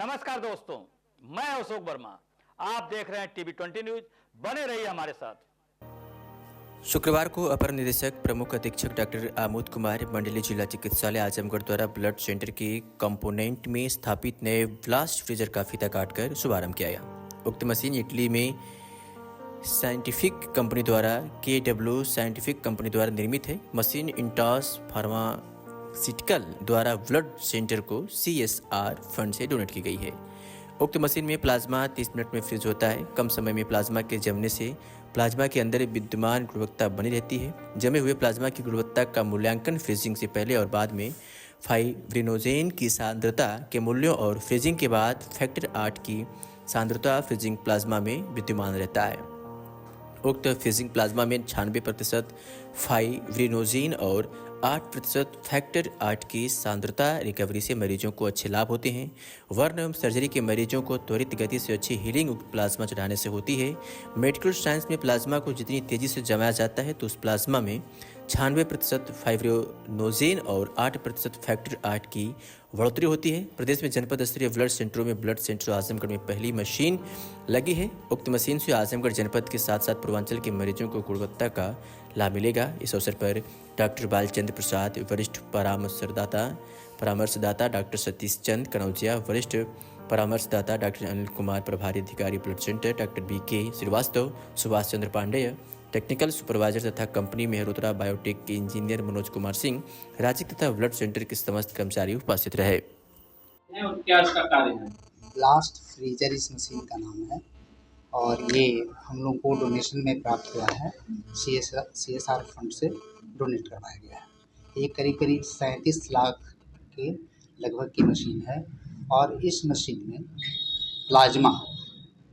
नमस्कार दोस्तों, मैं अशोक वर्मा। आप देख रहे हैं टीवी 20 न्यूज। बने रहिए हमारे साथ। शुक्रवार को अपर निदेशक प्रमुख अधीक्षक डॉक्टर आमोद कुमार मंडली जिला चिकित्सालय आजमगढ़ द्वारा ब्लड सेंटर के कंपोनेंट में स्थापित नए ब्लास्ट फ्रीजर का फीता काटकर शुभारंभ किया गया। उक्त मशीन इटली में साइंटिफिक कंपनी द्वारा KW साइंटिफिक कंपनी द्वारा निर्मित है। मशीन इंटास फार्मास्यूटिकल द्वारा ब्लड सेंटर को CSR फंड से डोनेट की गई है। उक्त मशीन में प्लाज्मा 30 मिनट में फ्रीज होता है। कम समय में प्लाज्मा के जमने से प्लाज्मा के अंदर विद्यमान गुणवत्ता बनी रहती है। जमे हुए प्लाज्मा की गुणवत्ता का मूल्यांकन फ्रीजिंग से पहले और बाद में फाइब्रिनोजेन की सांद्रता के मूल्यों और फ्रीजिंग के बाद फैक्टर 8 की सांद्रता फ्रीजिंग प्लाज्मा में विद्यमान रहता है। उक्त फ्रीजिंग प्लाज्मा में 96% फाइब्रिनोजेन और 8% फैक्टर 8 की सांद्रता रिकवरी से मरीजों को अच्छे लाभ होते हैं। वर्न एवं सर्जरी के मरीजों को त्वरित गति से अच्छी हीलिंग उक्त प्लाज्मा चढ़ाने से होती है। मेडिकल साइंस में प्लाज्मा को जितनी तेजी से जमाया जाता है तो उस प्लाज्मा में 96% फाइब्रिनोजेन और 8% फैक्टर 8 की बढ़ोतरी होती है। प्रदेश में जनपद स्तरीय ब्लड सेंटरों में ब्लड सेंटर आजमगढ़ में पहली मशीन लगी है। उक्त मशीन से आजमगढ़ जनपद के साथ साथ पूर्वांचल के मरीजों को गुणवत्ता का लाभ मिलेगा। इस अवसर पर डॉक्टर बालचंद्र प्रसाद, वरिष्ठ परामर्शदाता डॉक्टर सतीश चंद कनौजिया, वरिष्ठ परामर्शदाता डॉक्टर अनिल कुमार, प्रभारी अधिकारी blood center doctor BK Srivastava, Subhash Chandra Pandey, technical supervisor तथा कंपनी मेहरोत्रा बायोटेक के इंजीनियर मनोज कुमार सिंह, राज्य तथा ब्लड सेंटर के समस्त कर्मचारी उपस्थित रहे। क्या इसका कार्य है? ब्लास्ट फ्रीजर इस मशीन का नाम है और ये हम लोग को डोनेशन में प्राप्त हुआ है। CSR फंड से डोनेट करवाया गया है। ये करीब 37 लाख के लगभग की मशीन है और इस मशीन में प्लाज्मा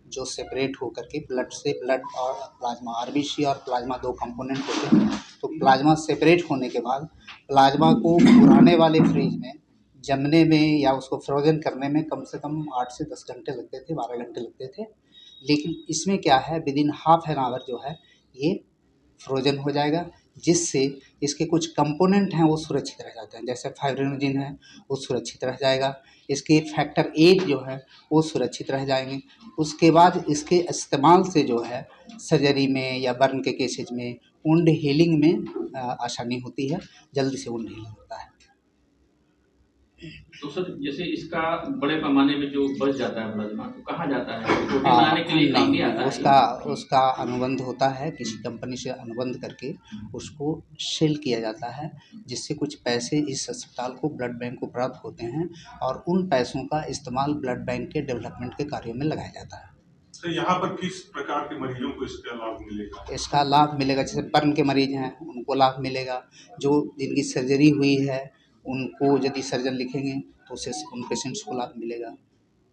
जो सेपरेट होकर के ब्लड और प्लाज्मा RBC और प्लाज्मा 2 कंपोनेंट होते हैं। तो प्लाज्मा सेपरेट होने के बाद प्लाज्मा को पुराने वाले फ्रीज में जमने में या उसको फ्रोजन करने में कम से कम 8 से 10 घंटे लगते थे, 12 घंटे लगते थे। लेकिन इसमें क्या है, विदिन हाफ एन आवर जो है ये फ्रोजन हो जाएगा, जिससे इसके कुछ कंपोनेंट हैं वो सुरक्षित रह जाते हैं। जैसे फाइब्रिनोजेन है वो सुरक्षित रह जाएगा, इसके फैक्टर 8 जो है वो सुरक्षित रह जाएंगे। उसके बाद इसके इस्तेमाल से जो है सर्जरी में या बर्न के केसेज में वुंड हीलिंग में आसानी होती है, जल्दी से वुंड हीलिंग होता है। तो सर, जैसे इसका बड़े पैमाने में जो बच जाता है प्लाज्मा तो कहाँ जाता है? प्रोटीन बनाने के लिए काम नहीं आता है? उसका अनुबंध होता है, किसी कंपनी से अनुबंध करके उसको सेल किया जाता है, जिससे कुछ पैसे इस अस्पताल को, ब्लड बैंक को प्राप्त होते हैं और उन पैसों का इस्तेमाल ब्लड बैंक के डेवलपमेंट के कार्यों में लगाया जाता है। तो यहाँ पर किस प्रकार के मरीजों को इसका लाभ मिलेगा? इसका लाभ मिलेगा, जैसे बर्न के मरीज हैं उनको लाभ मिलेगा, जो जिनकी सर्जरी हुई है उनको यदि सर्जन लिखेंगे तो उससे उन पेशेंट्स को लाभ मिलेगा।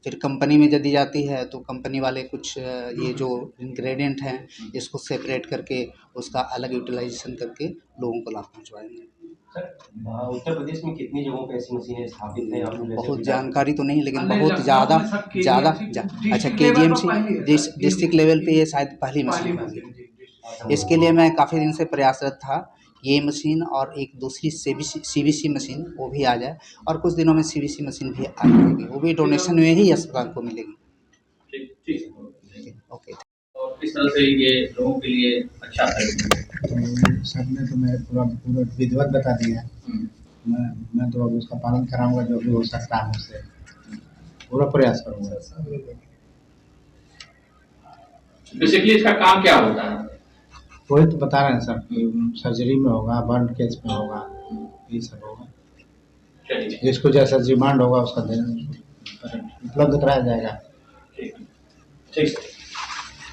फिर कंपनी में यदि जाती है तो कंपनी वाले कुछ ये जो इंग्रेडिएंट हैं इसको सेपरेट करके उसका अलग यूटिलाइजेशन करके लोगों को लाभ पहुँचवाएंगे। उत्तर प्रदेश में कितनी जगहों पर ऐसी मशीनें स्थापित हैं? बहुत जानकारी तो नहीं, लेकिन बहुत ज़्यादा अच्छा KGMC डिस्ट्रिक्ट लेवल पे ये शायद पहली मशीन होगी। इसके लिए मैं काफ़ी दिन से प्रयासरत था, ये मशीन और एक दूसरी CBC मशीन वो भी आ जाए और कुछ दिनों में CBC मशीन भी आ जाएगी, वो भी डोनेशन में ही अस्पताल को मिलेगी। ओके। और किस तरह से ये लोगों के लिए अच्छा है? सर ने तो मैं पूरा विधिवत बता दिया है। मैं तो अब उसका पालन कराऊंगा, जो भी हो सकता है उससे पूरा प्रयास करूंगा। बेसिकली इसका काम क्या होता है? वही तो बता रहे हैं सर, सर्जरी में होगा, बर्न केस में होगा, ये सब होगा। जिसको जैसा डिमांड होगा उसका उपलब्ध कराया जाएगा। ठीक है।